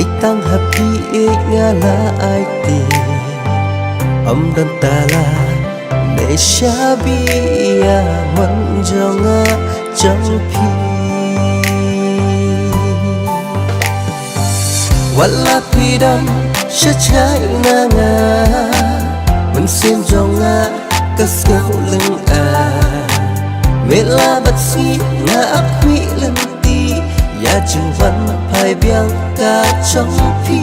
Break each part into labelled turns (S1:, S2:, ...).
S1: ngày tăng happy nga là ai tì dan tala ne shabia man jonga jampi wala pidam shachai na nga man sim jonga kasgau lưng mela batsi nga akwi lenti ya chừng văn phai biang ka trong phi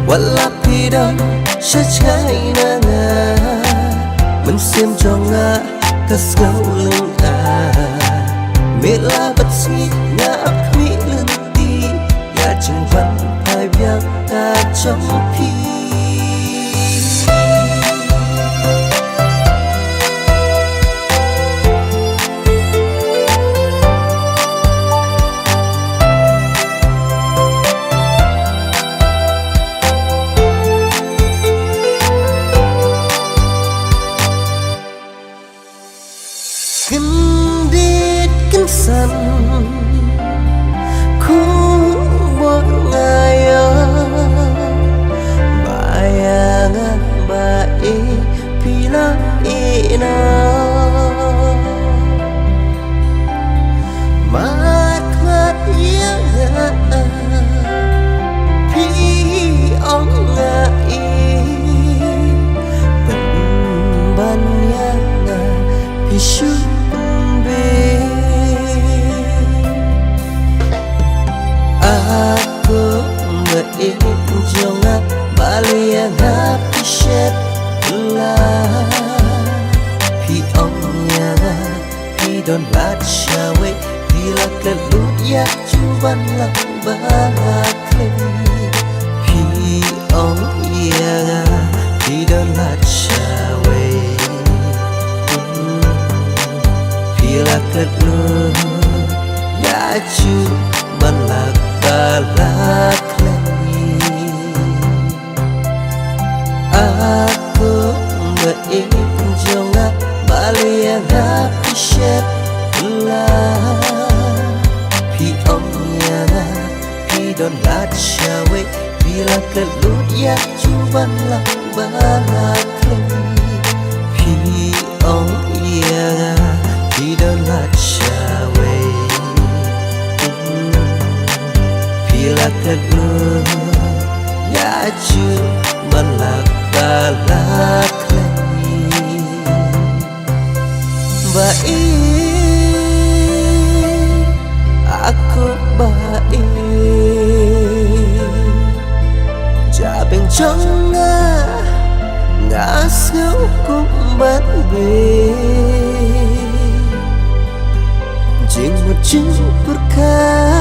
S1: wala pidam shachai na nga man sim jonga kasgau lưng mela batsi nga akwi lenti ya chừng văn phai biang ka trong phi san khung một ngày bayang bae pila ina matmat yang pi ong ngai ban yang pi shu jonga balia na pishet la pi ongnya pi don lat shawe pi la kelut ya cuban la bakle pi ongnya pi don lat shawe pi la kelut ya cuban la bakle aku berjonga balia na pishet la pi omnya pi don lat shawe pi la kelut ya cuban la bakle pi omnya pi don lat shawe pi la kelut ya cuban la balak lagi baik aku baik jabeng jonga ngasau kumbat be jing berkah